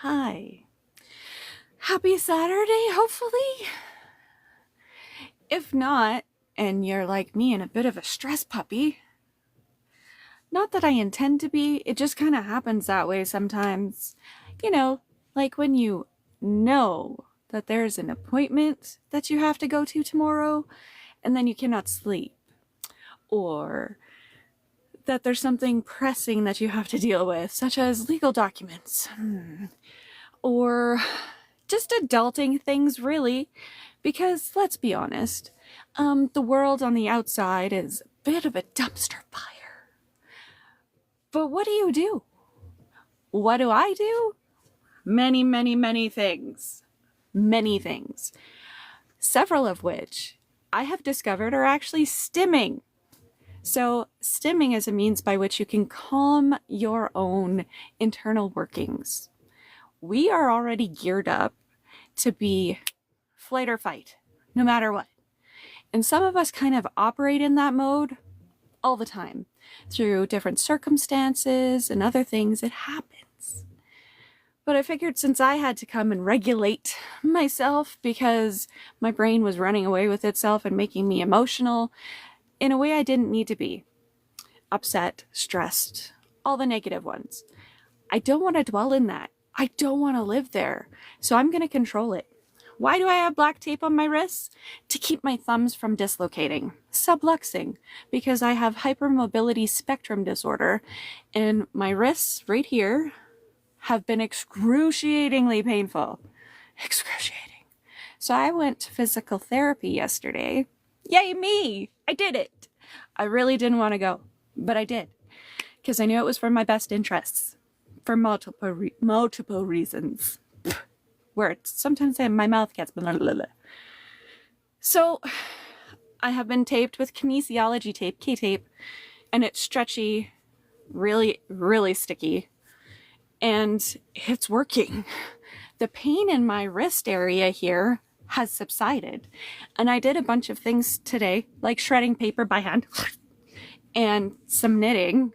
Hi. Happy Saturday, hopefully. If not, and you're like me and a bit of a stress puppy, not that I intend to be, it just kind of happens that way sometimes. You know, like when you know that there's an appointment that you have to go to tomorrow and then you cannot sleep, or that there's something pressing that you have to deal with, such as legal documents, or just adulting things, really, because let's be honest, the world on the outside is a bit of a dumpster fire. But what do you do? What do I do? Many, many, many things. Many things. Several of which I have discovered are actually stimming. So, stimming is a means by which you can calm your own internal workings. We are already geared up to be flight or fight, no matter what. And some of us kind of operate in that mode all the time through different circumstances and other things. It happens. But I figured since I had to come and regulate myself because my brain was running away with itself and making me emotional in a way I didn't need to be. Upset, stressed, all the negative ones. I don't want to dwell in that. I don't want to live there. So I'm going to control it. Why do I have black tape on my wrists? To keep my thumbs from dislocating. Subluxing, because I have hypermobility spectrum disorder, and my wrists right here have been excruciatingly painful. Excruciating. So I went to physical therapy yesterday. Yay me! I did it! I really didn't want to go, but I did, because I knew it was for my best interests, for multiple reasons. Words. Sometimes my mouth gets blah, blah, blah. So I have been taped with kinesiology tape, K-tape, and it's stretchy, really, really sticky, and it's working. The pain in my wrist area here has subsided, and I did a bunch of things today, like shredding paper by hand and some knitting,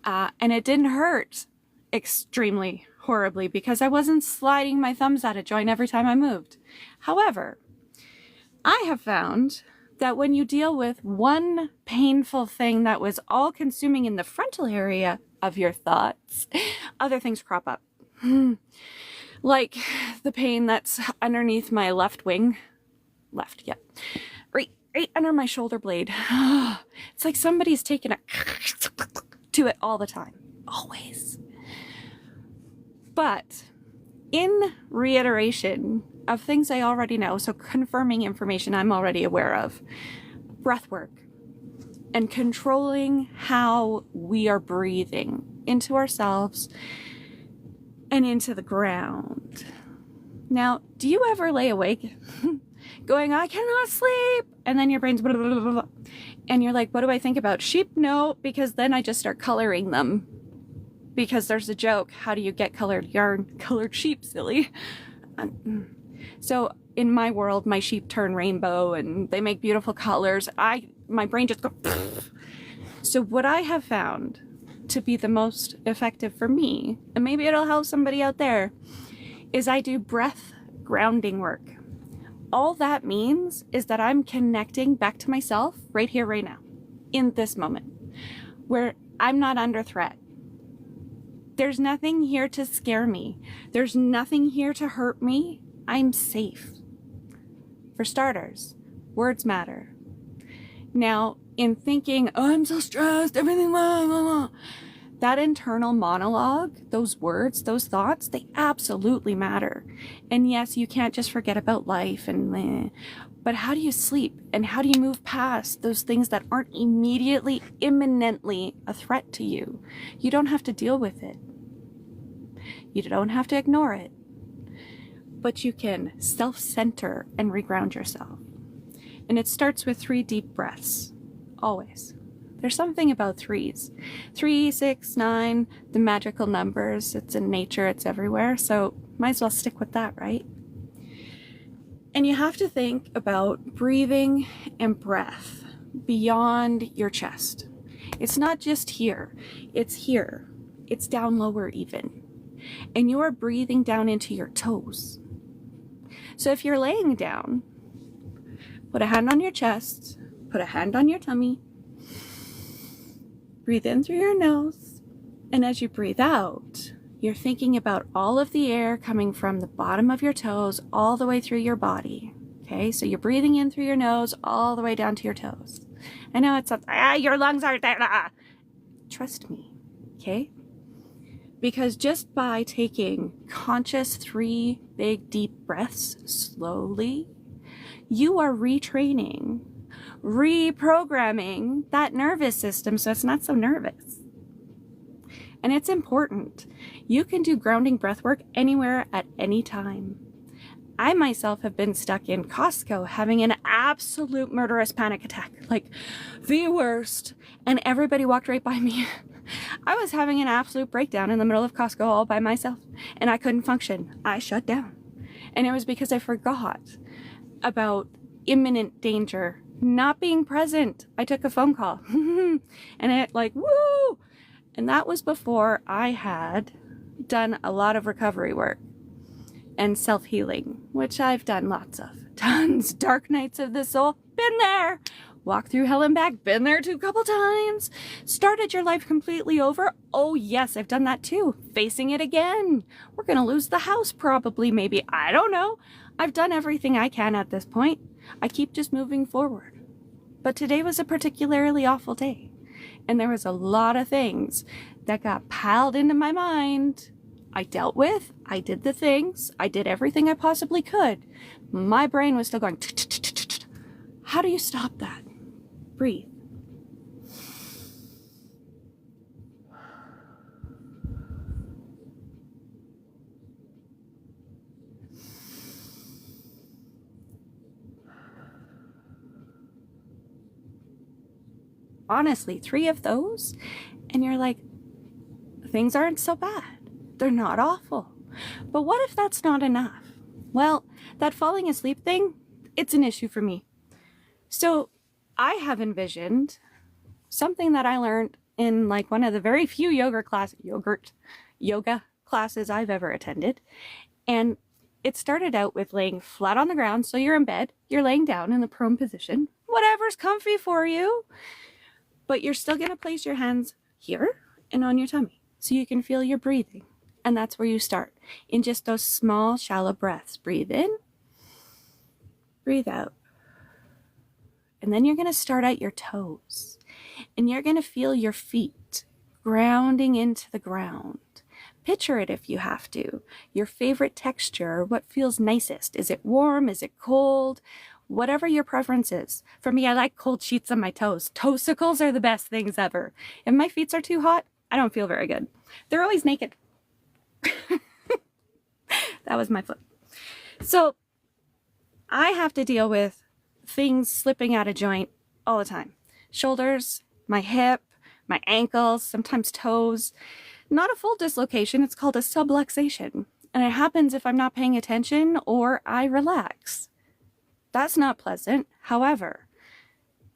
and it didn't hurt extremely horribly because I wasn't sliding my thumbs out of joint every time I moved. However, I have found that when you deal with one painful thing that was all consuming in the frontal area of your thoughts, other things crop up. Like the pain that's underneath my left wing. Left, yeah. Right under my shoulder blade. It's like somebody's taking a to it all the time. Always. But in reiteration of things I already know, so confirming information I'm already aware of, breath work and controlling how we are breathing into ourselves and into the ground. Now, do you ever lay awake going, I cannot sleep, and then your brain's blah, blah, blah, blah, and you're like, what do I think about? Sheep? No, because then I just start coloring them. Because there's a joke, how do you get colored yarn? Colored sheep, silly. So in my world, my sheep turn rainbow and they make beautiful colors. My brain just goes. So what I have found to be the most effective for me, and maybe it'll help somebody out there, is I do breath grounding work. All that means is that I'm connecting back to myself right here, right now, in this moment, where I'm not under threat. There's nothing here to scare me. There's nothing here to hurt me. I'm safe. For starters, words matter. Now, in thinking, oh, I'm so stressed, everything, blah, blah, blah, that internal monologue, those words, those thoughts, they absolutely matter. And yes, you can't just forget about life but how do you sleep? And how do you move past those things that aren't immediately, imminently a threat to you? You don't have to deal with it. You don't have to ignore it. But you can self-center and reground yourself. And it starts with 3 deep breaths. Always. There's something about 3s. 3, 6, 9, the magical numbers. It's in nature, it's everywhere. So might as well stick with that, right? And you have to think about breathing and breath beyond your chest. It's not just here. It's here. It's down lower even. and you are breathing down into your toes. So if you're laying down, put a hand on your chest, put a hand on your tummy, breathe in through your nose, and as you breathe out, you're thinking about all of the air coming from the bottom of your toes all the way through your body. Okay, so you're breathing in through your nose all the way down to your toes. I know it sounds, your lungs aren't there. Trust me, okay? Because just by taking conscious 3 big deep breaths slowly, you are retraining, reprogramming that nervous system so it's not so nervous. And it's important. You can do grounding breath work anywhere at any time. I myself have been stuck in Costco having an absolute murderous panic attack, like the worst, and everybody walked right by me. I was having an absolute breakdown in the middle of Costco all by myself, and I couldn't function. I shut down. And it was because I forgot about imminent danger, not being present. I took a phone call, and it like, woo! And that was before I had done a lot of recovery work and self-healing, which I've done lots of. Tons. Dark nights of the soul, been there. Walk through hell and back, been there too a couple times. Started your life completely over. Oh yes, I've done that too. Facing it again. We're gonna lose the house probably, maybe. I don't know. I've done everything I can at this point. I keep just moving forward. But today was a particularly awful day. And there was a lot of things that got piled into my mind. I dealt with, I did the things, I did everything I possibly could. My brain was still going, how do you stop that? Breathe. Honestly, 3 of those, and you're like, things aren't so bad. They're not awful. But what if that's not enough? Well, that falling asleep thing, it's an issue for me. So I have envisioned something that I learned in like one of the very few yoga classes I've ever attended. And it started out with laying flat on the ground. So you're in bed, you're laying down in the prone position, whatever's comfy for you. But you're still going to place your hands here and on your tummy so you can feel your breathing. And that's where you start, in just those small, shallow breaths. Breathe in, breathe out. And then you're going to start at your toes. And you're going to feel your feet grounding into the ground. Picture it if you have to. Your favorite texture, what feels nicest. Is it warm? Is it cold? Whatever your preference is. For me, I like cold sheets on my toes. Toesicles are the best things ever. If my feet are too hot, I don't feel very good. They're always naked. That was my foot. So I have to deal with things slipping out of joint all the time. Shoulders, my hip, my ankles, sometimes toes. Not a full dislocation, it's called a subluxation. And it happens if I'm not paying attention or I relax. That's not pleasant. However,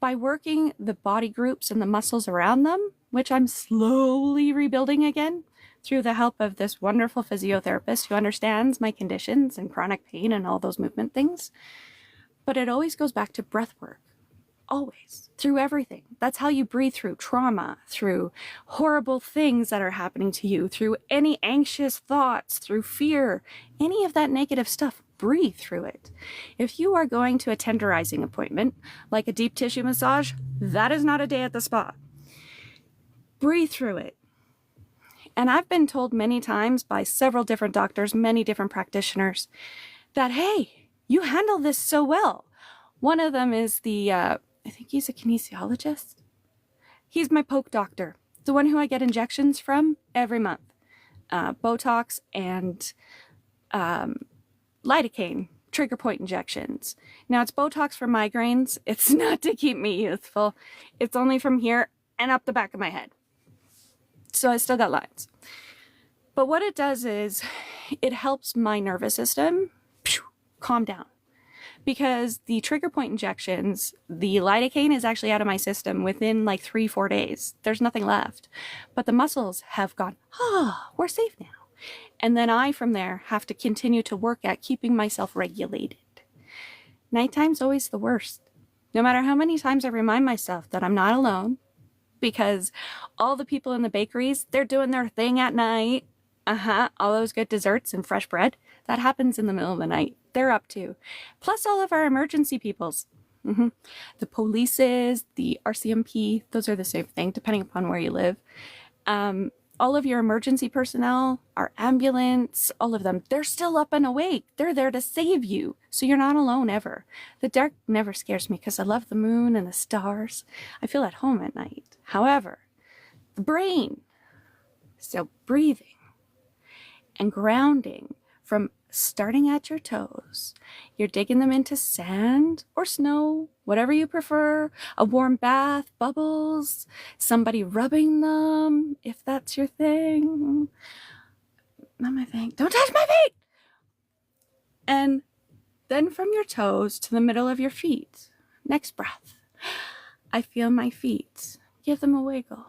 by working the body groups and the muscles around them, which I'm slowly rebuilding again through the help of this wonderful physiotherapist who understands my conditions and chronic pain and all those movement things. But it always goes back to breath work. Always. Through everything. That's how you breathe through trauma, through horrible things that are happening to you, through any anxious thoughts, through fear, any of that negative stuff. Breathe through it. If you are going to a tenderizing appointment, like a deep tissue massage, that is not a day at the spa. Breathe through it. And I've been told many times by several different doctors, many different practitioners, that, hey, you handle this so well. One of them is I think he's a kinesiologist. He's my poke doctor, the one who I get injections from every month. Botox and lidocaine, trigger point injections. Now it's Botox for migraines. It's not to keep me youthful. It's only from here and up the back of my head. So I still got lines. But what it does is it helps my nervous system calm down. Because the trigger point injections, the lidocaine is actually out of my system within like 3-4 days. There's nothing left. But the muscles have gone, we're safe now. And then I, from there, have to continue to work at keeping myself regulated. Nighttime's always the worst. No matter how many times I remind myself that I'm not alone, because all the people in the bakeries, they're doing their thing at night. All those good desserts and fresh bread, that happens in the middle of the night. They're up too. Plus all of our emergency peoples. The polices, the RCMP, those are the same thing, depending upon where you live. All of your emergency personnel, our ambulance, all of them, they're still up and awake. They're there to save you. So you're not alone ever. The dark never scares me because I love the moon and the stars. I feel at home at night. However, the brain, so breathing and grounding from starting at your toes. You're digging them into sand or snow, whatever you prefer, a warm bath, bubbles, somebody rubbing them, if that's your thing. Not my thing. Don't touch my feet! And then from your toes to the middle of your feet. Next breath. I feel my feet. Give them a wiggle.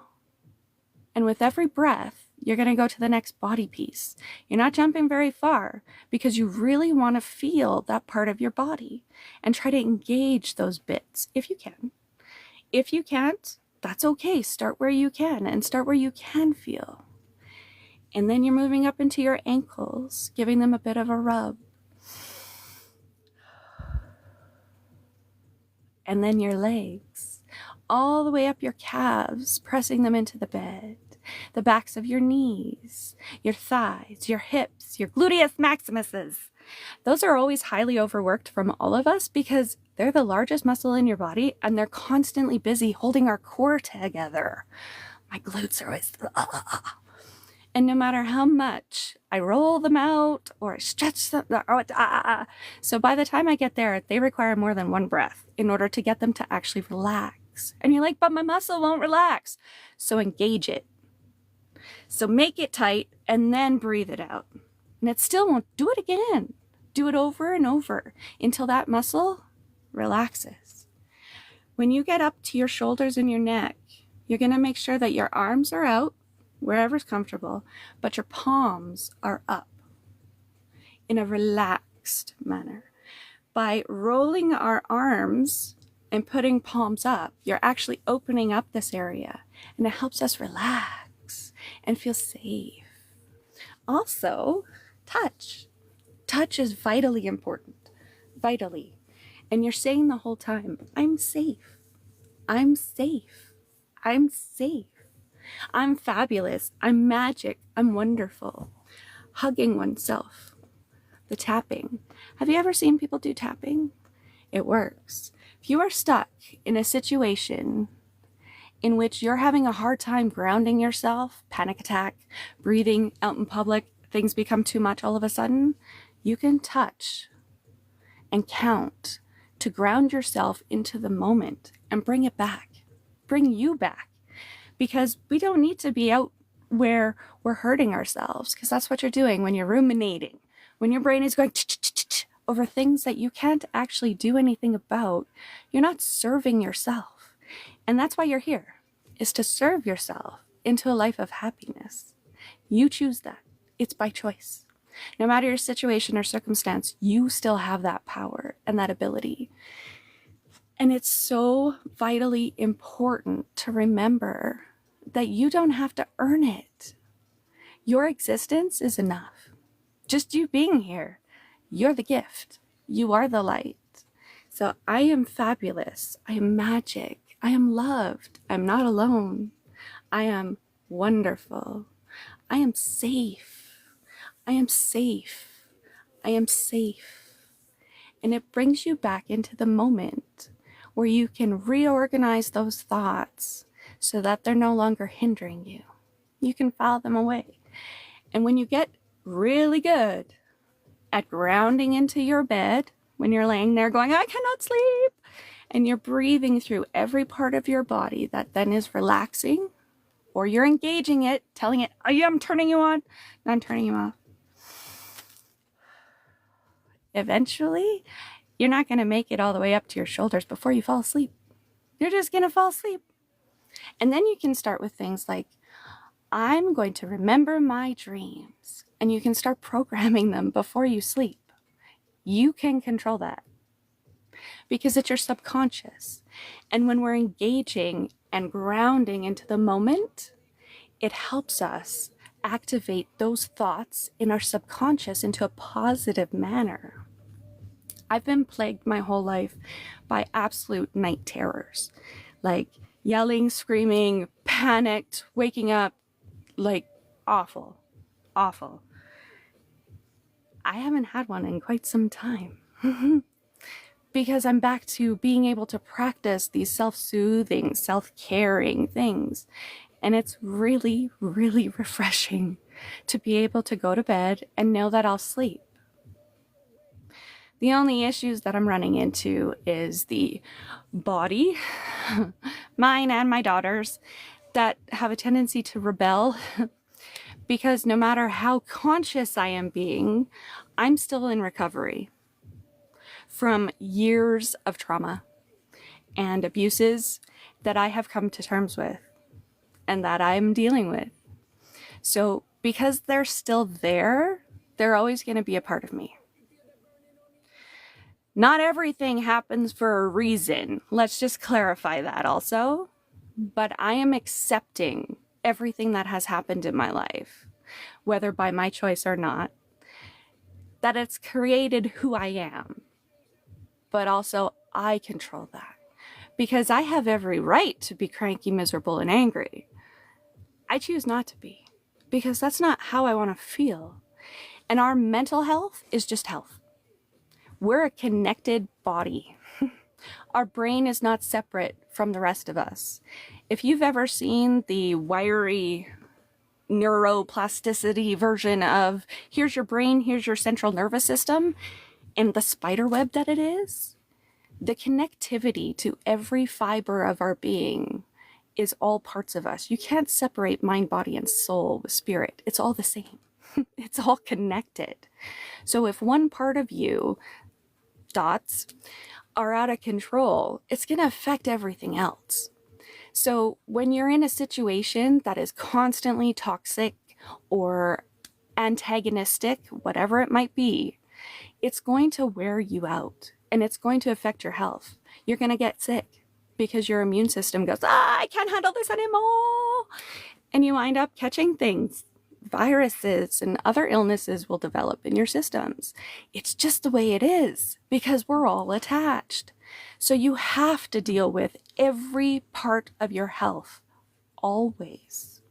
And with every breath, you're going to go to the next body piece. You're not jumping very far because you really want to feel that part of your body and try to engage those bits if you can. If you can't, that's okay. Start where you can and start where you can feel. And then you're moving up into your ankles, giving them a bit of a rub. And then your legs, all the way up your calves, pressing them into the bed. The backs of your knees, your thighs, your hips, your gluteus maximuses. Those are always highly overworked from all of us because they're the largest muscle in your body and they're constantly busy holding our core together. My glutes are always... And no matter how much I roll them out or I stretch them... So by the time I get there, they require more than one breath in order to get them to actually relax. And you're like, but my muscle won't relax. So engage it. So make it tight and then breathe it out. And it still won't. Do it again. Do it over and over until that muscle relaxes. When you get up to your shoulders and your neck, you're going to make sure that your arms are out wherever's comfortable, but your palms are up in a relaxed manner. By rolling our arms and putting palms up, you're actually opening up this area and it helps us relax and feel safe. Also, touch. Touch is vitally important. Vitally. And you're saying the whole time, I'm safe. I'm safe. I'm safe. I'm fabulous. I'm magic. I'm wonderful. Hugging oneself. The tapping. Have you ever seen people do tapping? It works. If you are stuck in a situation in which you're having a hard time grounding yourself, panic attack, breathing out in public, things become too much all of a sudden, you can touch and count to ground yourself into the moment and bring it back, bring you back. Because we don't need to be out where we're hurting ourselves, because that's what you're doing when you're ruminating, when your brain is going over things that you can't actually do anything about. You're not serving yourself. And that's why you're here, is to serve yourself into a life of happiness. You choose that. It's by choice. No matter your situation or circumstance, you still have that power and that ability. And it's so vitally important to remember that you don't have to earn it. Your existence is enough. Just you being here, you're the gift. You are the light. So I am fabulous. I am magic. I am loved. I'm not alone. I am wonderful. I am safe. I am safe. I am safe. And it brings you back into the moment where you can reorganize those thoughts so that they're no longer hindering you. You can file them away. And when you get really good at grounding into your bed, when you're laying there going, I cannot sleep, and you're breathing through every part of your body that then is relaxing, or you're engaging it, telling it, oh, yeah, I'm turning you on, no, I'm turning you off. Eventually, you're not going to make it all the way up to your shoulders before you fall asleep. You're just going to fall asleep. And then you can start with things like, I'm going to remember my dreams. And you can start programming them before you sleep. You can control that because it's your subconscious. And when we're engaging and grounding into the moment, it helps us activate those thoughts in our subconscious into a positive manner. I've been plagued my whole life by absolute night terrors, like yelling, screaming, panicked, waking up, like awful, awful. I haven't had one in quite some time because I'm back to being able to practice these self-soothing, self-caring things. And it's really, really refreshing to be able to go to bed and know that I'll sleep. The only issues that I'm running into is the body, mine and my daughter's, that have a tendency to rebel because no matter how conscious I am being, I'm still in recovery from years of trauma and abuses that I have come to terms with and that I'm dealing with. So because they're still there, they're always going to be a part of me. Not everything happens for a reason. Let's just clarify that also. But I am accepting everything that has happened in my life, whether by my choice or not, that it's created who I am. But also I control that because I have every right to be cranky, miserable, and angry. I choose not to be because that's not how I want to feel. And our mental health is just health. We're a connected body. Our brain is not separate from the rest of us. If you've ever seen the wiry neuroplasticity version of here's your brain, here's your central nervous system, and the spider web that it is, the connectivity to every fiber of our being is all parts of us. You can't separate mind, body, and soul with spirit. It's all the same. It's all connected. So if one part of you dots are out of control, it's going to affect everything else. So when you're in a situation that is constantly toxic or antagonistic, whatever it might be, it's going to wear you out and it's going to affect your health. You're going to get sick because your immune system goes, I can't handle this anymore. And you wind up catching things. Viruses and other illnesses will develop in your systems. It's just the way it is because we're all attached. So you have to deal with every part of your health, always.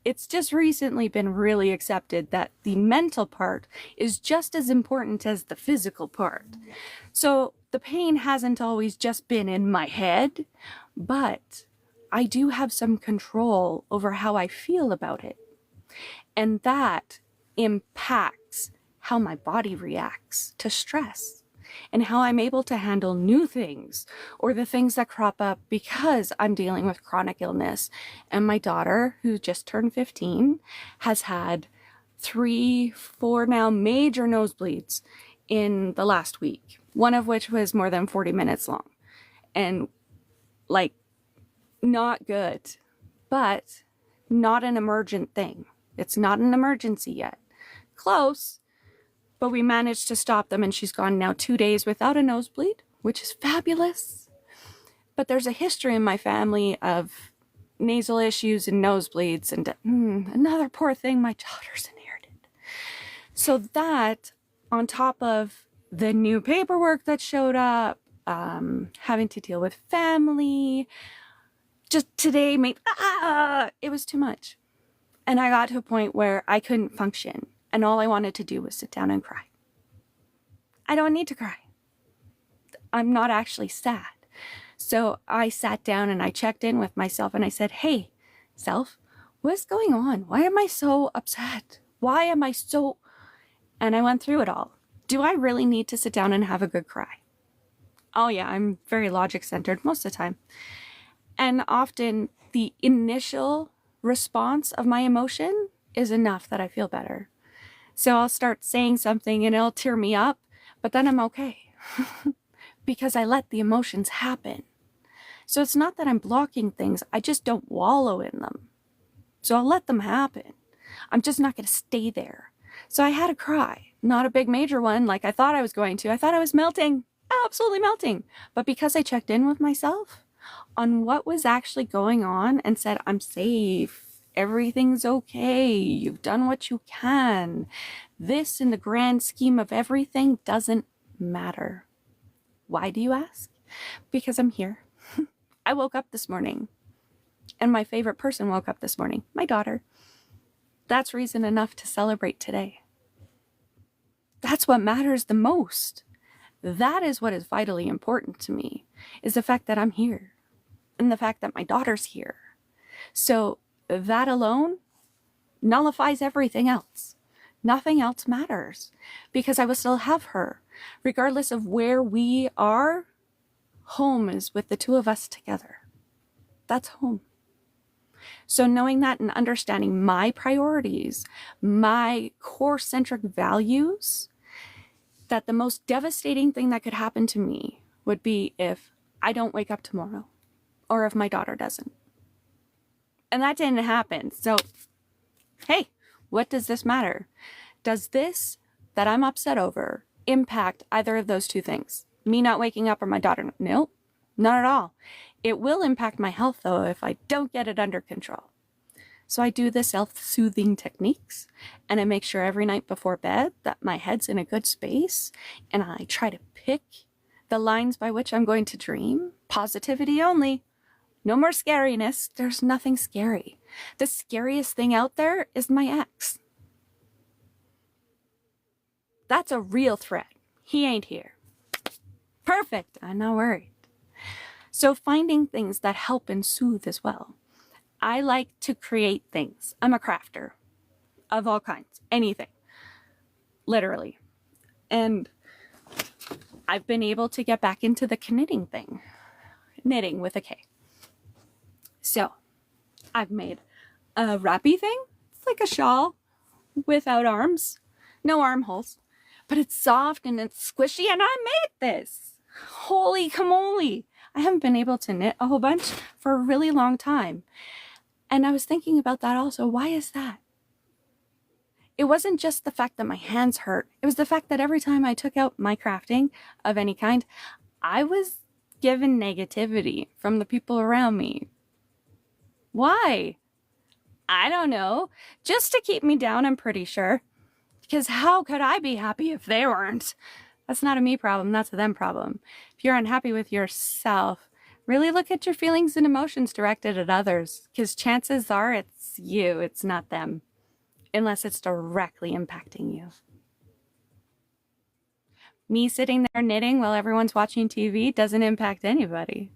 It's just recently been really accepted that the mental part is just as important as the physical part. So the pain hasn't always just been in my head, but I do have some control over how I feel about it. And that impacts how my body reacts to stress and how I'm able to handle new things or the things that crop up because I'm dealing with chronic illness. And my daughter, who just turned 15, has had 3-4 now major nosebleeds in the last week, one of which was more than 40 minutes long. And like, not good, but not an emergent thing. It's not an emergency yet. Close, but we managed to stop them and she's gone now 2 days without a nosebleed, which is fabulous. But there's a history in my family of nasal issues and nosebleeds and another poor thing my daughter's inherited. So that, on top of the new paperwork that showed up, having to deal with family, just today made, it was too much. And I got to a point where I couldn't function and all I wanted to do was sit down and cry. I don't need to cry. I'm not actually sad. So I sat down and I checked in with myself and I said, hey, self, what's going on? Why am I so upset? Why am I so... And I went through it all. Do I really need to sit down and have a good cry? Oh yeah, I'm very logic-centered most of the time. And often the initial response of my emotion is enough that I feel better. So I'll start saying something and it'll tear me up, but then I'm okay because I let the emotions happen. So it's not that I'm blocking things, I just don't wallow in them. So I'll let them happen. I'm just not going to stay there. So I had a cry, not a big major one like I thought I was going to. I thought I was melting, absolutely melting. But because I checked in with myself on what was actually going on and said, I'm safe, everything's okay, you've done what you can. This, in the grand scheme of everything, doesn't matter. Why, do you ask? Because I'm here. I woke up this morning, and my favorite person woke up this morning, my daughter. That's reason enough to celebrate today. That's what matters the most. That is what is vitally important to me, is the fact that I'm here and the fact that my daughter's here. So that alone nullifies everything else. Nothing else matters because I will still have her. Regardless of where we are, home is with the two of us together. That's home. So knowing that and understanding my priorities, my core-centric values, that the most devastating thing that could happen to me would be if I don't wake up tomorrow or if my daughter doesn't. And that didn't happen. So, hey, what does this matter? Does this that I'm upset over impact either of those two things? Me not waking up or my daughter? Nope, not at all. It will impact my health, though, if I don't get it under control. So I do the self-soothing techniques, and I make sure every night before bed that my head's in a good space, and I try to pick the lines by which I'm going to dream. Positivity only. No more scariness. There's nothing scary. The scariest thing out there is my ex. That's a real threat. He ain't here. Perfect. I'm not worried. So finding things that help and soothe as well. I like to create things. I'm a crafter of all kinds, anything, literally. And I've been able to get back into the knitting thing, knitting with a K. So I've made a wrappy thing. It's like a shawl without arms, no armholes, but it's soft and it's squishy, and I made this. Holy camole. I haven't been able to knit a whole bunch for a really long time. And I was thinking about that also. Why is that? It wasn't just the fact that my hands hurt. It was the fact that every time I took out my crafting of any kind, I was given negativity from the people around me. Why? I don't know. Just to keep me down, I'm pretty sure. Because how could I be happy if they weren't? That's not a me problem, that's a them problem. If you're unhappy with yourself, really look at your feelings and emotions directed at others, because chances are it's you, it's not them, unless it's directly impacting you. Me sitting there knitting while everyone's watching TV doesn't impact anybody.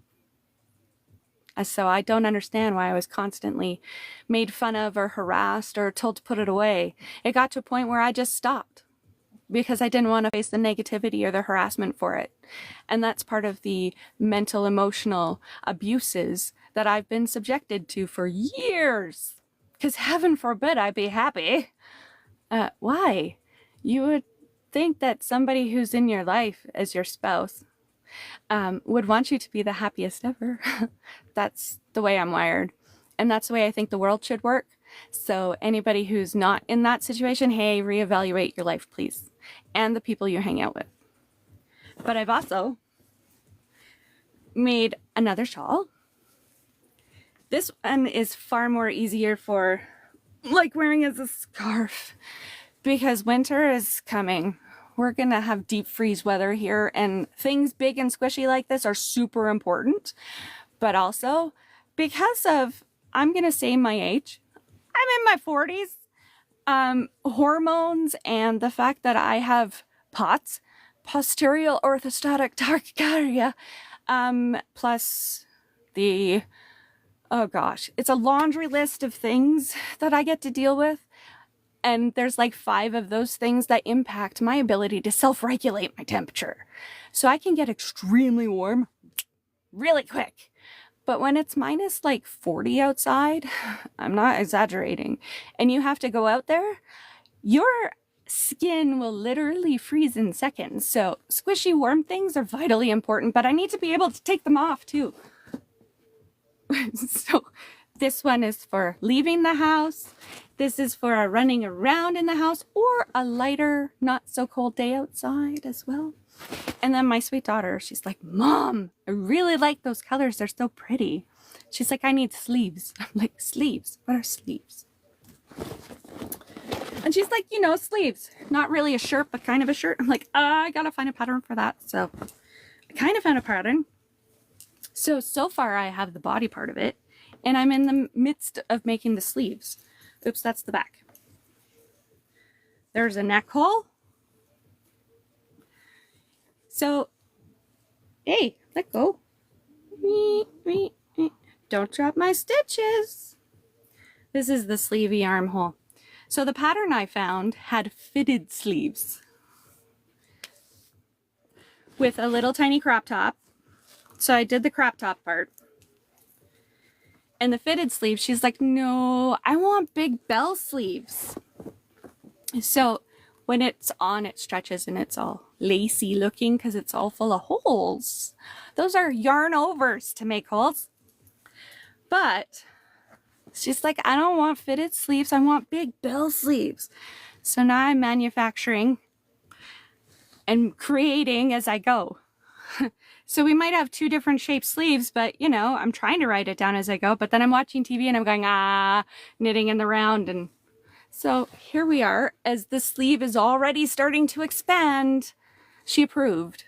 So I don't understand why I was constantly made fun of or harassed or told to put it away. It got to a point where I just stopped, because I didn't want to face the negativity or the harassment for it. And that's part of the mental, emotional abuses that I've been subjected to for years. Because heaven forbid I be happy. Why? You would think that somebody who's in your life as your spouse would want you to be the happiest ever. That's the way I'm wired. And that's the way I think the world should work. So anybody who's not in that situation, hey, reevaluate your life, please. And the people you hang out with. But I've also made another shawl. This one is far more easier for like wearing as a scarf, because winter is coming. We're gonna have deep freeze weather here, and things big and squishy like this are super important. But also because of, I'm gonna say my age, I'm in my 40s. Hormones and the fact that I have POTS, posterior orthostatic tachycardia, plus the, oh gosh, it's a laundry list of things that I get to deal with. And there's like 5 of those things that impact my ability to self-regulate my temperature. So I can get extremely warm really quick. But when it's minus like 40 outside, I'm not exaggerating, and you have to go out there, your skin will literally freeze in seconds. So squishy warm things are vitally important, but I need to be able to take them off too. So This one is for leaving the house. This is for a running around in the house or a lighter, not so cold day outside as well. And then my sweet daughter, she's like, Mom, I really like those colors. They're so pretty. She's like, I need sleeves. I'm like, sleeves? What are sleeves? And she's like, you know, sleeves. Not really a shirt, but kind of a shirt. I'm like, I gotta find a pattern for that. So I kind of found a pattern. So far I have the body part of it. And I'm in the midst of making the sleeves. Oops, that's the back. There's a neck hole. So, hey, let go. Don't drop my stitches. This is the sleevey armhole. So the pattern I found had fitted sleeves with a little tiny crop top. So I did the crop top part. And the fitted sleeves, she's like, no, I want big bell sleeves. So when it's on, it stretches and it's all lacy looking because it's all full of holes. Those are yarn overs to make holes. But she's like, I don't want fitted sleeves. I want big bell sleeves. So now I'm manufacturing and creating as I go. So we might have two different shaped sleeves, but you know, I'm trying to write it down as I go, but then I'm watching TV and I'm going, knitting in the round. And so here we are as the sleeve is already starting to expand. She approved.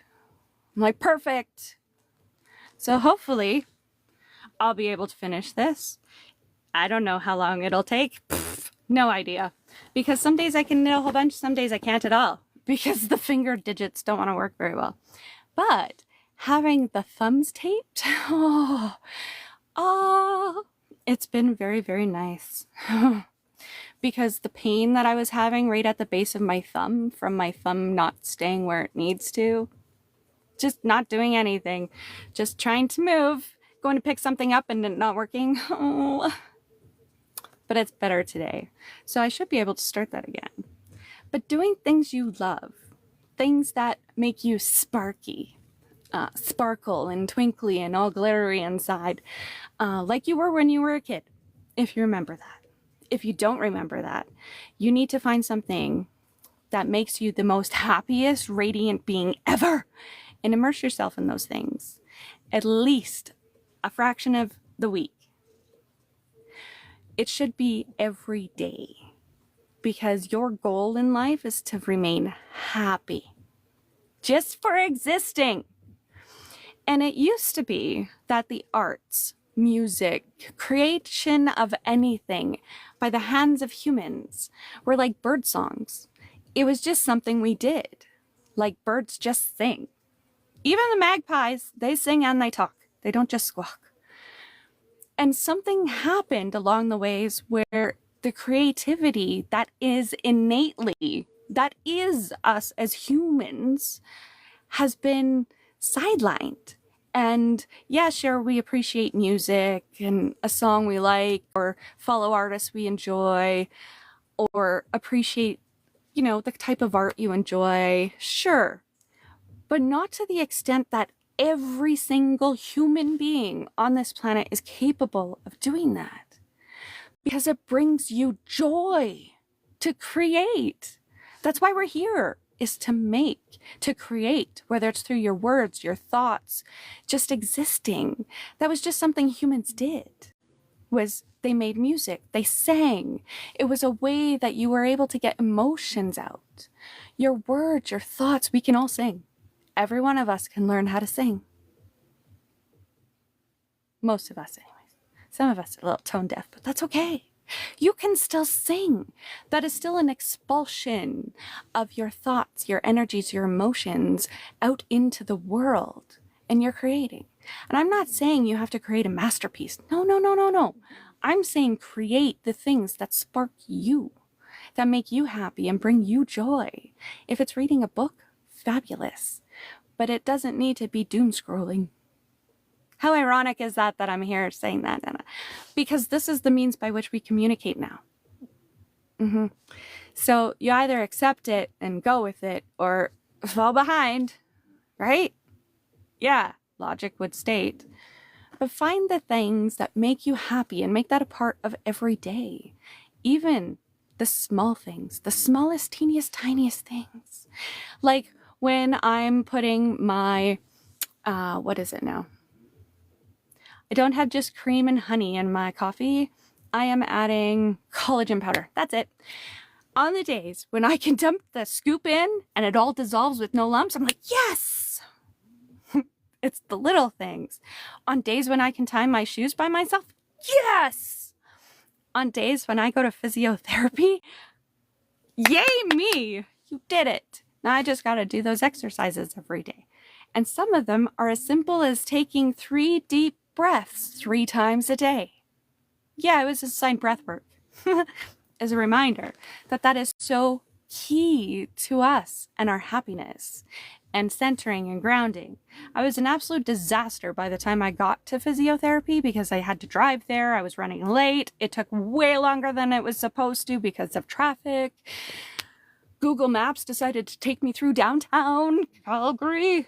I'm like, perfect. So hopefully I'll be able to finish this. I don't know how long it'll take. No idea. Because some days I can knit a whole bunch, some days I can't at all because the finger digits don't want to work very well. But having the thumbs taped, it's been very, very nice. Because the pain that I was having right at the base of my thumb from my thumb not staying where it needs to, just not doing anything, just trying to move, going to pick something up and not working. But it's better today. So I should be able to start that again. But doing things you love, things that make you sparky, sparkle and twinkly and all glittery inside, like you were when you were a kid, if you remember that. If you don't remember that, you need to find something that makes you the most happiest, radiant being ever and immerse yourself in those things at least a fraction of the week. It should be every day because your goal in life is to remain happy just for existing. And it used to be that the arts, music, creation of anything by the hands of humans were like bird songs. It was just something we did, like birds just sing. Even the magpies, they sing and they talk. They don't just squawk. And something happened along the ways where the creativity that is innately, that is us as humans, has been sidelined. And yeah, sure, we appreciate music and a song we like, or follow artists we enjoy, or appreciate, you know, the type of art you enjoy. Sure. But not to the extent that every single human being on this planet is capable of doing that. Because it brings you joy to create. That's why we're here, is to make, to create, whether it's through your words, your thoughts, just existing. That was just something humans did, was they made music, they sang. It was a way that you were able to get emotions out. Your words, your thoughts, we can all sing. Every one of us can learn how to sing. Most of us anyways. Some of us are a little tone deaf, but that's okay. You can still sing. That is still an expulsion of your thoughts, your energies, your emotions out into the world. And you're creating. And I'm not saying you have to create a masterpiece. No, no, no, no, no. I'm saying create the things that spark you, that make you happy and bring you joy. If it's reading a book, fabulous. But it doesn't need to be doom scrolling. How ironic is that I'm here saying that, Anna? Because this is the means by which we communicate now. So you either accept it and go with it or fall behind, right? Yeah, logic would state. But find the things that make you happy and make that a part of every day. Even the small things, the smallest, teeniest, tiniest things. Like when I'm putting my, what is it now? I don't have just cream and honey in my coffee. I am adding collagen powder. That's it. On the days when I can dump the scoop in and it all dissolves with no lumps, I'm like, yes! It's the little things. On days when I can tie my shoes by myself, yes! On days when I go to physiotherapy, yay me! You did it. Now I just gotta do those exercises every day. And some of them are as simple as taking 3 deep breaths 3 times a day. Yeah, it was assigned breath work. As a reminder that that is so key to us and our happiness and centering and grounding. I was an absolute disaster by the time I got to physiotherapy because I had to drive there. I was running late. It took way longer than it was supposed to because of traffic. Google Maps decided to take me through downtown Calgary.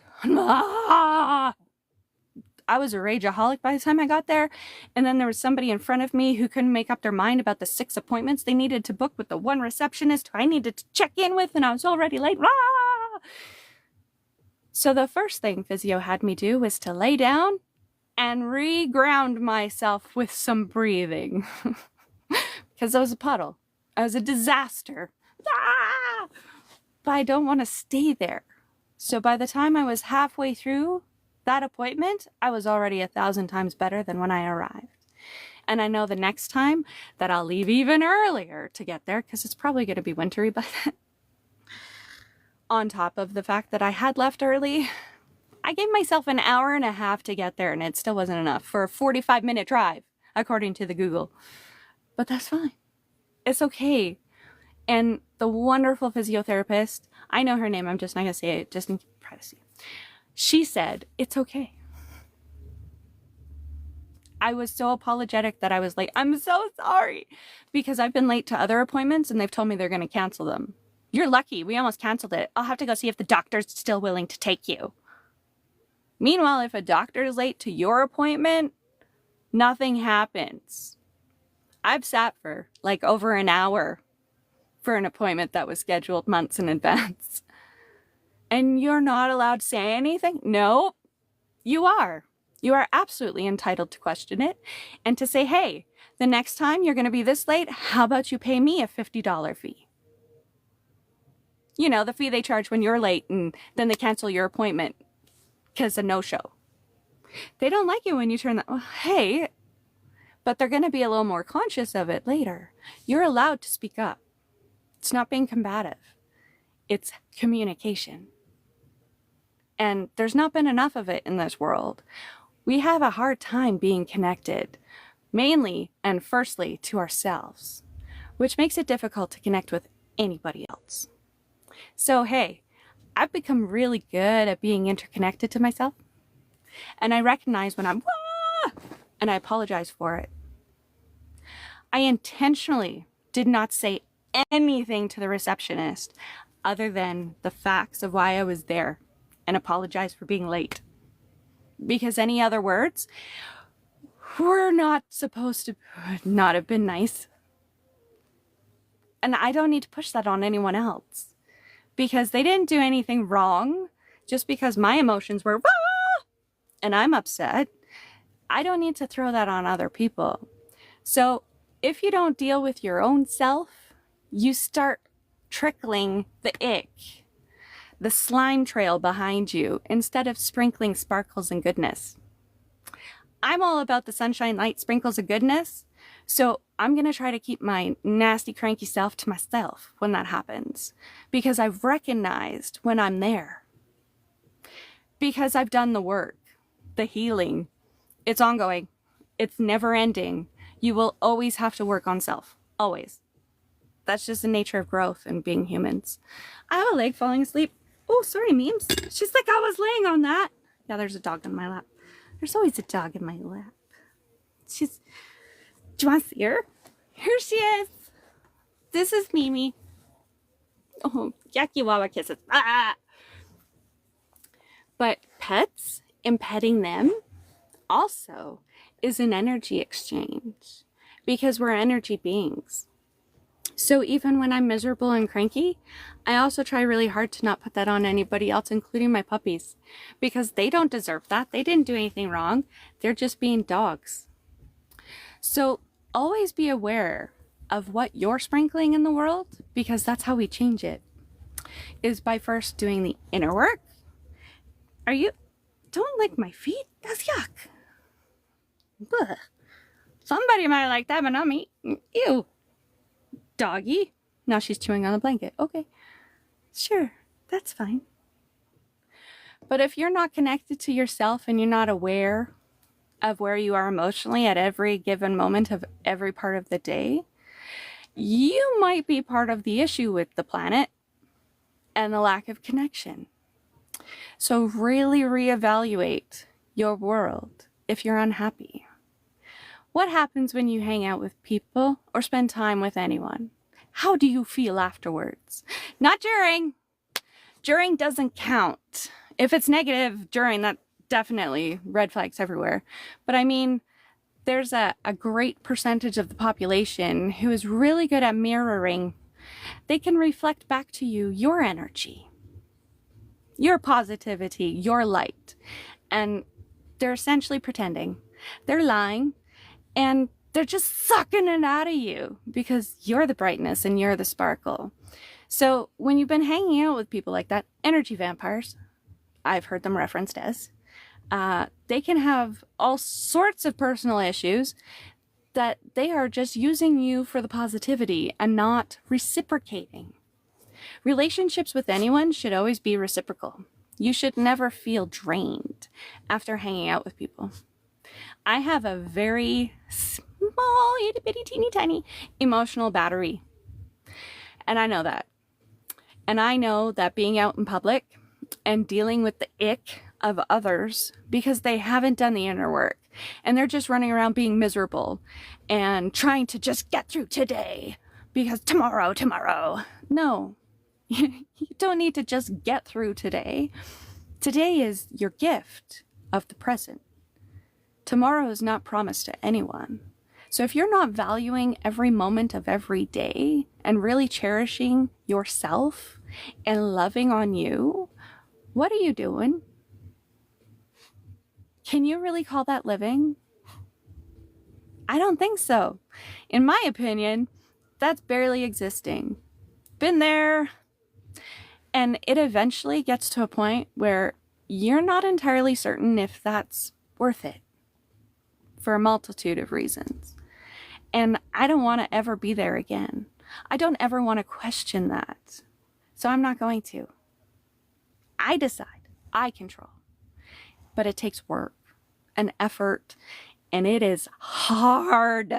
I was a rageaholic by the time I got there. And then there was somebody in front of me who couldn't make up their mind about the 6 appointments they needed to book with the one receptionist who I needed to check in with, and I was already late. So the first thing physio had me do was to lay down and re-ground myself with some breathing. Because I was a puddle. I was a disaster. But I don't want to stay there. So by the time I was halfway through that appointment, I was already 1,000 times better than when I arrived. And I know the next time that I'll leave even earlier to get there because it's probably going to be wintry by then. On top of the fact that I had left early, I gave myself an hour and a half to get there and it still wasn't enough for a 45-minute drive, according to the Google. But that's fine. It's okay. And the wonderful physiotherapist, I know her name, I'm just not going to say it, just in privacy. She said, it's okay. I was so apologetic that I was late. I'm so sorry because I've been late to other appointments and they've told me they're going to cancel them. You're lucky. We almost canceled it. I'll have to go see if the doctor's still willing to take you. Meanwhile, if a doctor is late to your appointment, nothing happens. I've sat for like over an hour for an appointment that was scheduled months in advance. And you're not allowed to say anything? No, you are. You are absolutely entitled to question it and to say, hey, the next time you're going to be this late, how about you pay me a $50 fee? You know, the fee they charge when you're late and then they cancel your appointment because of no-show. They don't like it when you turn that, well, hey, but they're going to be a little more conscious of it later. You're allowed to speak up. It's not being combative. It's communication. And there's not been enough of it in this world. We have a hard time being connected, mainly and firstly to ourselves, which makes it difficult to connect with anybody else. So, hey, I've become really good at being interconnected to myself. And I recognize when I'm, and I apologize for it. I intentionally did not say anything to the receptionist other than the facts of why I was there and apologize for being late. Because any other words were not supposed to not have been nice. And I don't need to push that on anyone else. Because they didn't do anything wrong. Just because my emotions were, and I'm upset, I don't need to throw that on other people. So if you don't deal with your own self, you start trickling the ick, the slime trail behind you, instead of sprinkling sparkles and goodness. I'm all about the sunshine, light, sprinkles of goodness, so I'm going to try to keep my nasty, cranky self to myself when that happens, because I've recognized when I'm there. Because I've done the work, the healing. It's ongoing. It's never ending. You will always have to work on self. Always. That's just the nature of growth and being humans. I have a leg falling asleep. Oh, sorry, Memes. She's like, I was laying on that. Yeah, there's a dog in my lap. There's always a dog in my lap. Do you want to see her? Here she is. This is Mimi. Oh, yucky wawa kisses. Ah! But pets and petting them also is an energy exchange because we're energy beings. So even when I'm miserable and cranky, I also try really hard to not put that on anybody else, including my puppies, because they don't deserve that. They didn't do anything wrong. They're just being dogs. So always be aware of what you're sprinkling in the world, because that's how we change it, is by first doing the inner work. Don't lick my feet. That's yuck. Ugh. Somebody might like that, but not me. Ew. Doggy. Now she's chewing on the blanket. Okay. Sure. That's fine. But if you're not connected to yourself and you're not aware of where you are emotionally at every given moment of every part of the day, you might be part of the issue with the planet and the lack of connection. So really reevaluate your world if you're unhappy. What happens when you hang out with people or spend time with anyone? How do you feel afterwards? Not during. During doesn't count. If it's negative during, that definitely red flags everywhere. But I mean, there's a great percentage of the population who is really good at mirroring. They can reflect back to you your energy, your positivity, your light. And they're essentially pretending. They're lying. And they're just sucking it out of you because you're the brightness and you're the sparkle. So when you've been hanging out with people like that, energy vampires, I've heard them referenced as, they can have all sorts of personal issues that they are just using you for the positivity and not reciprocating. Relationships with anyone should always be reciprocal. You should never feel drained after hanging out with people. I have a very small, itty bitty, teeny tiny emotional battery. And I know that. And I know that being out in public and dealing with the ick of others because they haven't done the inner work and they're just running around being miserable and trying to just get through today because tomorrow. No, you don't need to just get through today. Today is your gift of the present. Tomorrow is not promised to anyone. So if you're not valuing every moment of every day and really cherishing yourself and loving on you, what are you doing? Can you really call that living? I don't think so. In my opinion, that's barely existing. Been there. And it eventually gets to a point where you're not entirely certain if that's worth it, for a multitude of reasons. And I don't want to ever be there again. I don't ever want to question that. So I'm not going to. I decide. I control. But it takes work and effort, and it is hard.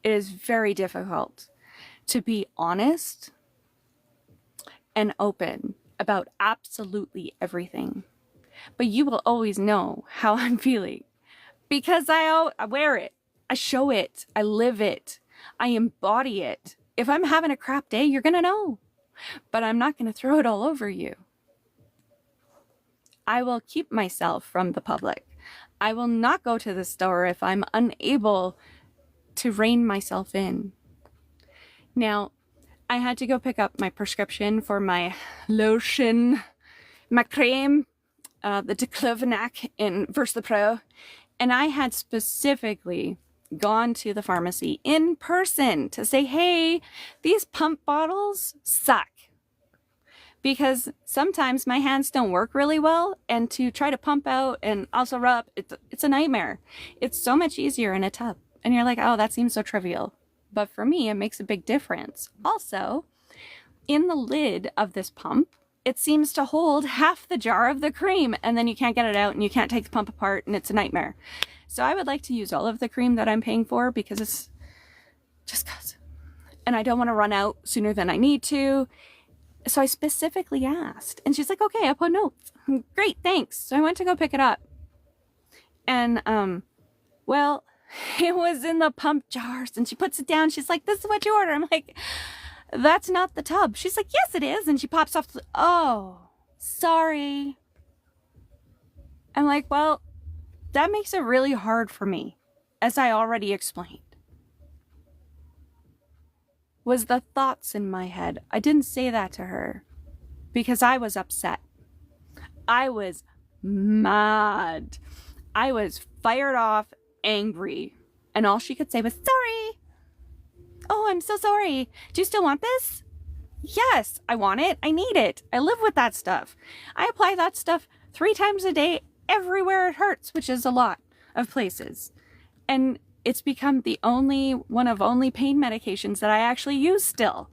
It is very difficult to be honest and open about absolutely everything. But you will always know how I'm feeling. Because I wear it, I show it, I live it, I embody it. If I'm having a crap day, you're gonna know. But I'm not gonna throw it all over you. I will keep myself from the public. I will not go to the store if I'm unable to rein myself in. Now, I had to go pick up my prescription for my lotion, my creme, the diclofenac in Versapro. And I had specifically gone to the pharmacy in person to say, hey, these pump bottles suck. Because sometimes my hands don't work really well, and to try to pump out and also rub, it's a nightmare. It's so much easier in a tub. And you're like, oh, that seems so trivial. But for me, it makes a big difference. Also, in the lid of this pump, it seems to hold half the jar of the cream, and then you can't get it out and you can't take the pump apart, and it's a nightmare. So I would like to use all of the cream that I'm paying for because it's just cause. And I don't want to run out sooner than I need to. So I specifically asked, and she's like, okay, I put notes. Great, thanks. So I went to go pick it up. And, well, it was in the pump jars, and she puts it down. She's like, this is what you order. I'm like, that's not the tub. She's like, yes, it is. And she pops off. Oh, sorry. I'm like, well, that makes it really hard for me, as I already explained. Was the thoughts in my head. I didn't say that to her because I was upset. I was mad. I was fired off, angry. And all she could say was, sorry. Oh, I'm so sorry. Do you still want this? Yes, I want it. I need it. I live with that stuff. I apply that stuff 3 times a day everywhere it hurts, which is a lot of places. And it's become the only pain medications that I actually use still.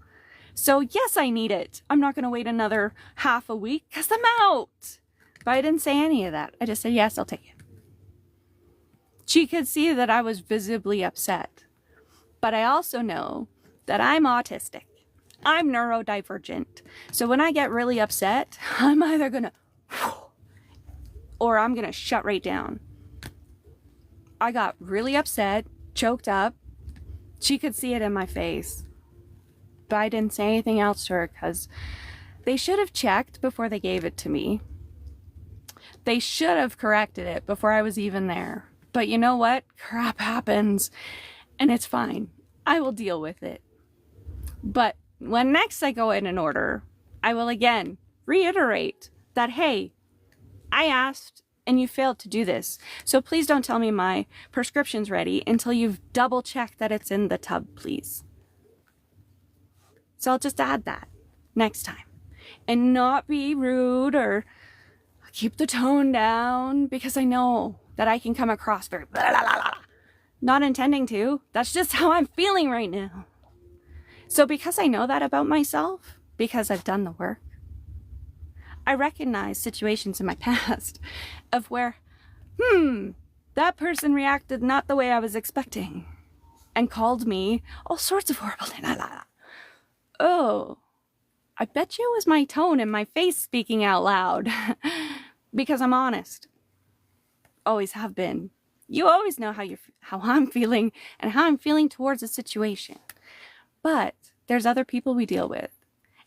So yes, I need it. I'm not going to wait another half a week because I'm out. But I didn't say any of that. I just said, yes, I'll take it. She could see that I was visibly upset. But I also know that I'm autistic. I'm neurodivergent. So when I get really upset, I'm either going to, or I'm going to shut right down. I got really upset, choked up. She could see it in my face. But I didn't say anything else to her because they should have checked before they gave it to me. They should have corrected it before I was even there. But you know what? Crap happens and it's fine. I will deal with it. But when next I go in an order, I will again reiterate that, hey, I asked and you failed to do this. So please don't tell me my prescription's ready until you've double checked that it's in the tub, please. So I'll just add that next time and not be rude or keep the tone down because I know that I can come across very blah, blah, blah, blah. Not intending to. That's just how I'm feeling right now. So because I know that about myself, because I've done the work, I recognize situations in my past of where, that person reacted not the way I was expecting and called me all sorts of horrible things. Oh, I bet you it was my tone and my face speaking out loud because I'm honest. Always have been. You always know how I'm feeling and how I'm feeling towards a situation. But there's other people we deal with,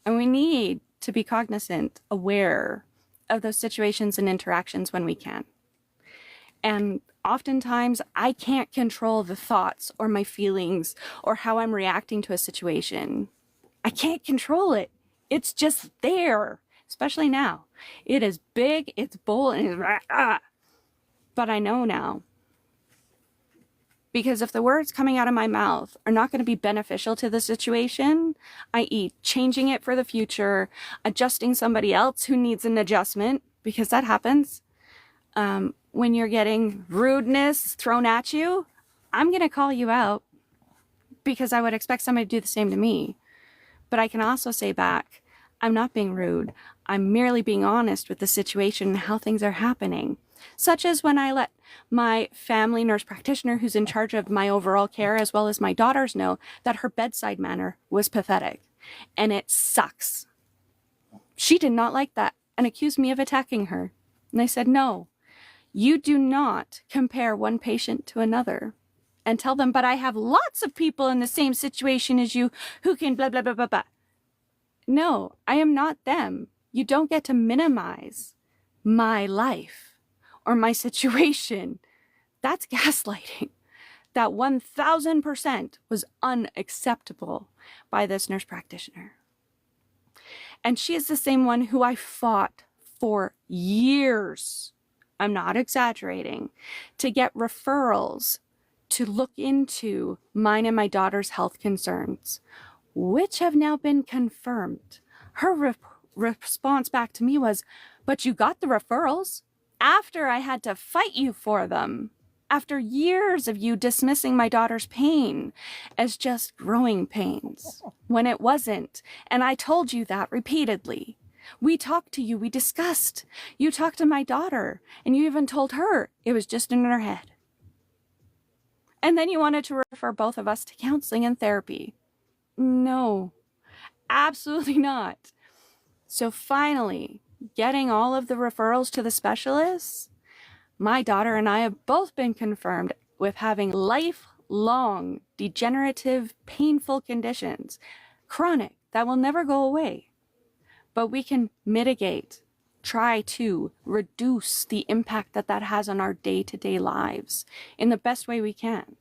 and we need to be cognizant, aware of those situations and interactions when we can. And oftentimes I can't control the thoughts or my feelings or how I'm reacting to a situation. I can't control it. It's just there, especially now. It is big, it's bold, and it's but I know now. Because if the words coming out of my mouth are not going to be beneficial to the situation, i.e. changing it for the future, adjusting somebody else who needs an adjustment, because that happens, when you're getting rudeness thrown at you, I'm going to call you out because I would expect somebody to do the same to me. But I can also say back, I'm not being rude. I'm merely being honest with the situation and how things are happening. Such as when I let my family nurse practitioner who's in charge of my overall care as well as my daughters know that her bedside manner was pathetic. And it sucks. She did not like that and accused me of attacking her. And I said, no, you do not compare one patient to another. And tell them, but I have lots of people in the same situation as you who can blah, blah, blah, blah, blah. No, I am not them. You don't get to minimize my life or my situation. That's gaslighting. That 1000% was unacceptable by this nurse practitioner. And she is the same one who I fought for years, I'm not exaggerating, to get referrals to look into mine and my daughter's health concerns, which have now been confirmed. Her response back to me was, but you got the referrals after I had to fight you for them, after years of you dismissing my daughter's pain as just growing pains, when it wasn't. And I told you that repeatedly. We talked to you, we discussed. You talked to my daughter, and you even told her it was just in her head. And then you wanted to refer both of us to counseling and therapy. No, absolutely not. So finally, getting all of the referrals to the specialists, my daughter and I have both been confirmed with having lifelong, degenerative, painful conditions, chronic, that will never go away. But we can mitigate try to reduce the impact that that has on our day-to-day lives in the best way we can.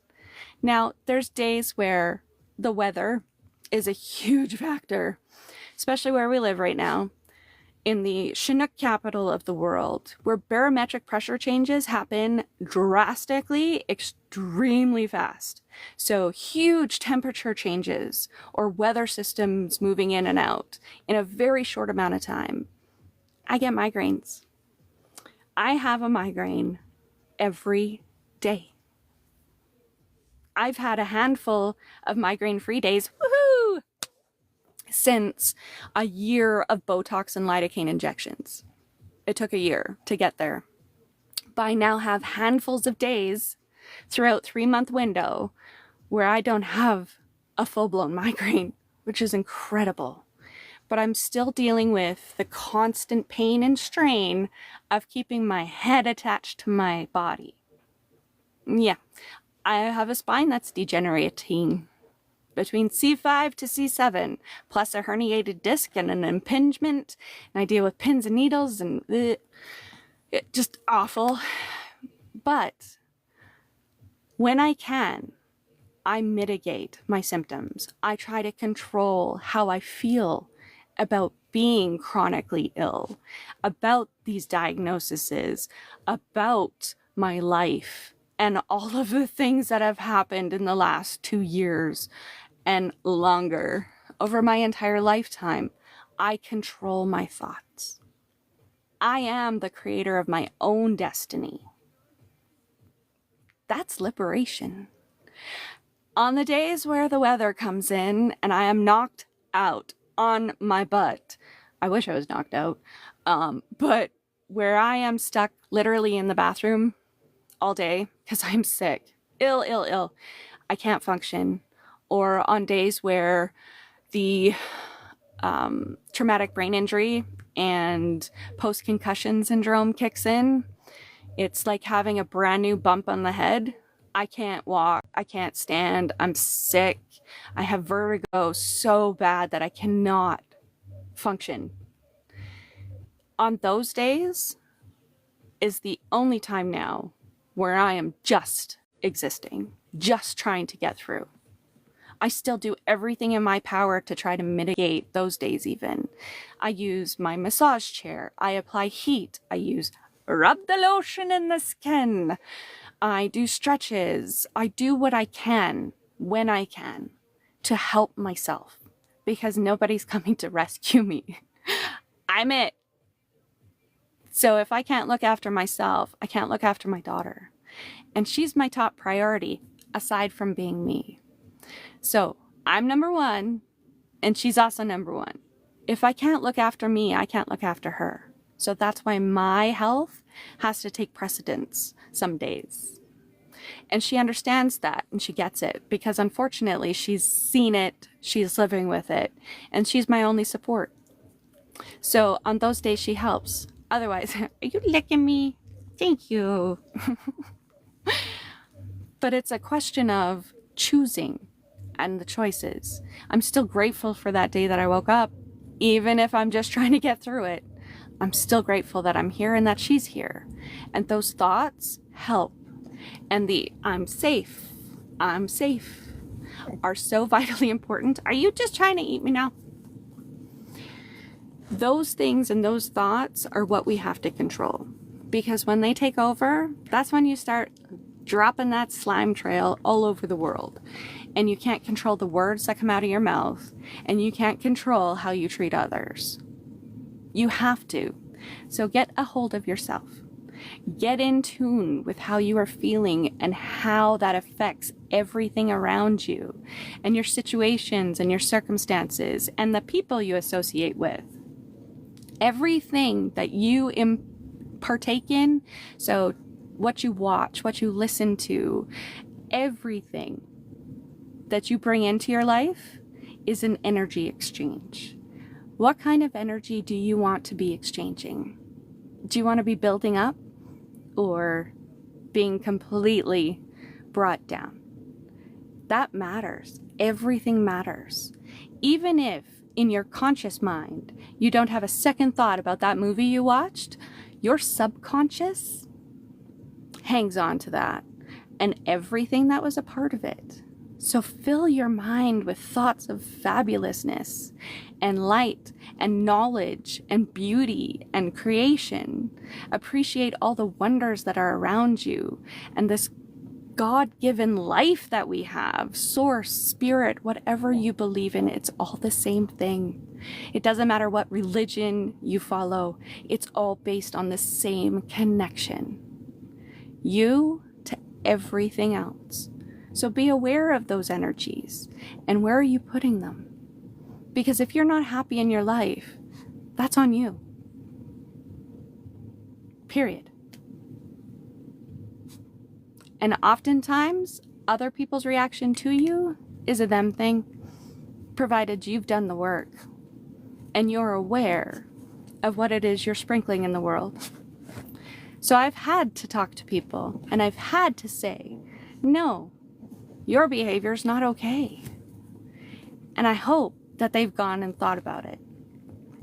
Now, there's days where the weather is a huge factor, especially where we live right now, in the Chinook capital of the world, where barometric pressure changes happen drastically, extremely fast. So huge temperature changes or weather systems moving in and out in a very short amount of time. I get migraines. I have a migraine every day. I've had a handful of migraine-free days, woohoo, since a year of Botox and lidocaine injections. It took a year to get there. But I now have handfuls of days throughout 3-month window where I don't have a full-blown migraine, which is incredible. But I'm still dealing with the constant pain and strain of keeping my head attached to my body. Yeah, I have a spine that's degenerating between C5 to C7, plus a herniated disc and an impingement, and I deal with pins and needles and just awful. But when I can, I mitigate my symptoms. I try to control how I feel about being chronically ill, about these diagnoses, about my life, and all of the things that have happened in the last 2 years and longer, over my entire lifetime. I control my thoughts. I am the creator of my own destiny. That's liberation. On the days where the weather comes in and I am knocked out on my butt, I wish I was knocked out, but where I am stuck literally in the bathroom all day because I'm sick, ill, I can't function, or on days where the traumatic brain injury and post-concussion syndrome kicks in, it's like having a brand new bump on the head. I can't walk, I can't stand, I'm sick, I have vertigo so bad that I cannot function. On those days is the only time now where I am just existing, just trying to get through. I still do everything in my power to try to mitigate those days even. I use my massage chair, I apply heat, I use rub the lotion in the skin, I do stretches, I do what I can when I can to help myself because nobody's coming to rescue me. I'm it. So if I can't look after myself, I can't look after my daughter. And she's my top priority aside from being me. So I'm number one and she's also number one. If I can't look after me, I can't look after her. So that's why my health has to take precedence some days. And she understands that and she gets it because unfortunately she's seen it, she's living with it, and she's my only support. So on those days she helps. Otherwise, are you licking me? Thank you. But it's a question of choosing and the choices. I'm still grateful for that day that I woke up, even if I'm just trying to get through it. I'm still grateful that I'm here and that she's here. And those thoughts help. And the I'm safe are so vitally important. Are you just trying to eat me now? Those things and those thoughts are what we have to control. Because when they take over, that's when you start dropping that slime trail all over the world. And you can't control the words that come out of your mouth. And you can't control how you treat others. You have to. So get a hold of yourself. Get in tune with how you are feeling and how that affects everything around you and your situations and your circumstances and the people you associate with. Everything that you partake in, so what you watch, what you listen to, everything that you bring into your life is an energy exchange. What kind of energy do you want to be exchanging? Do you want to be building up or being completely brought down? That matters. Everything matters. Even if in your conscious mind, you don't have a second thought about that movie you watched, your subconscious hangs on to that and everything that was a part of it. So fill your mind with thoughts of fabulousness and light and knowledge and beauty and creation. Appreciate all the wonders that are around you and this God-given life that we have, source, spirit, whatever you believe in, it's all the same thing. It doesn't matter what religion you follow, it's all based on the same connection. You to everything else. So be aware of those energies and where are you putting them? Because if you're not happy in your life, that's on you. Period. And oftentimes, other people's reaction to you is a them thing, provided you've done the work and you're aware of what it is you're sprinkling in the world. So I've had to talk to people and I've had to say, no, your behavior's not okay. And I hope that they've gone and thought about it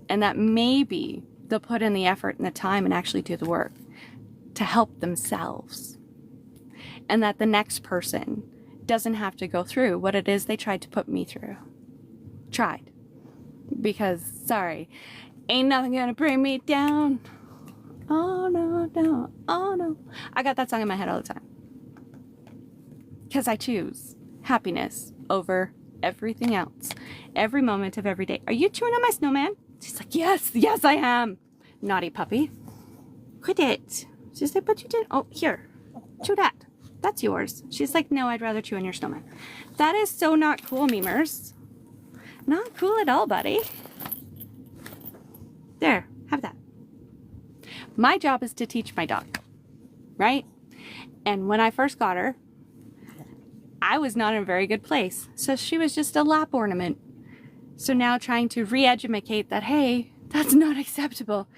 and that maybe they'll put in the effort and the time and actually do the work to help themselves. And that the next person doesn't have to go through what it is they tried to put me through. Tried. Because, sorry, ain't nothing gonna bring me down. Oh no, no, oh no. I got that song in my head all the time. Because I choose happiness over everything else. Every moment of every day. Are you chewing on my snowman? She's like, yes, yes I am. Naughty puppy. Quit it. She's like, but you didn't. Oh, here. Chew that. That's yours. She's like, no, I'd rather chew on your snowman. That is so not cool, memers. Not cool at all, buddy. There, have that. My job is to teach my dog, right? And when I first got her, I was not in a very good place. So she was just a lap ornament. So now trying to re-educate that, hey, that's not acceptable,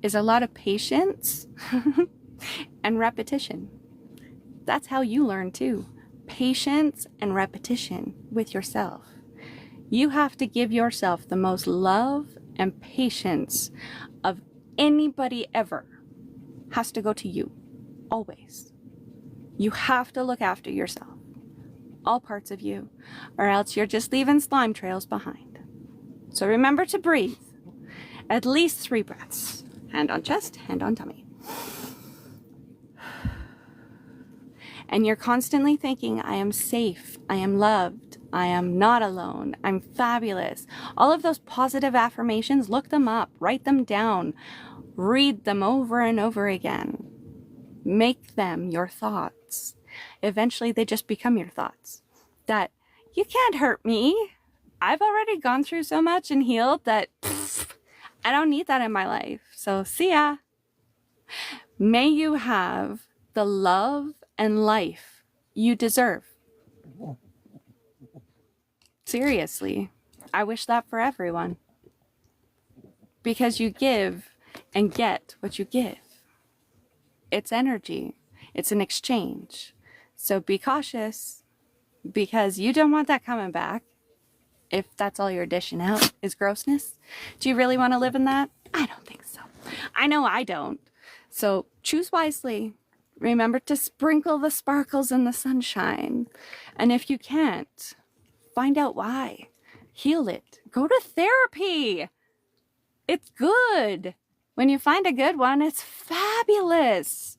is a lot of patience and repetition. That's how you learn too. Patience and repetition with yourself. You have to give yourself the most love and patience of anybody ever. Has to go to you. Always. You have to look after yourself. All parts of you, or else you're just leaving slime trails behind. So remember to breathe. At least 3 breaths. Hand on chest, hand on tummy. And you're constantly thinking, I am safe, I am loved, I am not alone, I'm fabulous. All of those positive affirmations, look them up, write them down, read them over and over again. Make them your thoughts. Eventually they just become your thoughts. That you can't hurt me. I've already gone through so much and healed that I don't need that in my life. So see ya. May you have the love and life you deserve. Seriously, I wish that for everyone. Because you give and get what you give. It's energy. It's an exchange. So be cautious, because you don't want that coming back. If that's all you're dishing out is grossness. Do you really want to live in that? I don't think so. I know I don't. So choose wisely. Remember to sprinkle the sparkles in the sunshine. And if you can't, find out why. Heal it. Go to therapy. It's good. When you find a good one, it's fabulous.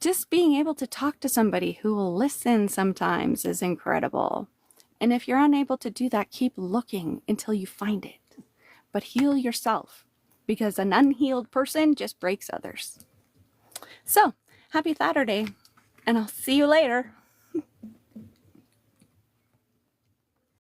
Just being able to talk to somebody who will listen sometimes is incredible. And if you're unable to do that, keep looking until you find it. But heal yourself, because an unhealed person just breaks others. So, happy Saturday, and I'll see you later.